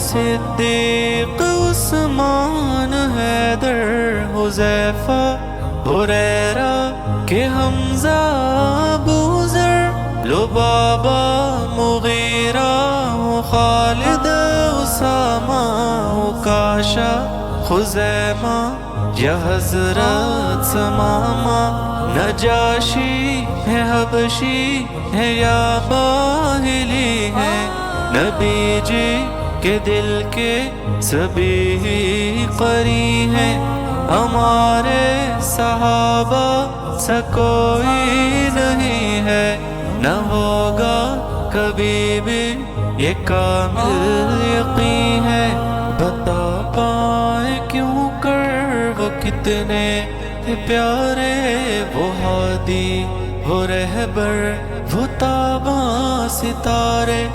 सिद्दीक उस्मान हैदर हुज़ैफा हुरैरा के हमज़ा अबूज़र लुबाबा मुगीरा खालिद उसामा उकाशा खुज़ैमा या हज़रत समामा नजाशी है हबशी है या बाहिली है नबी जी के दिल के सभी करी हैं हमारे सहाबा सा कोई नहीं है न होगा कभी भी ये कामिल यकीन है बता पाए क्यों कर वो कितने प्यारे वो हादी वो रहबर वो ताबा सितारे।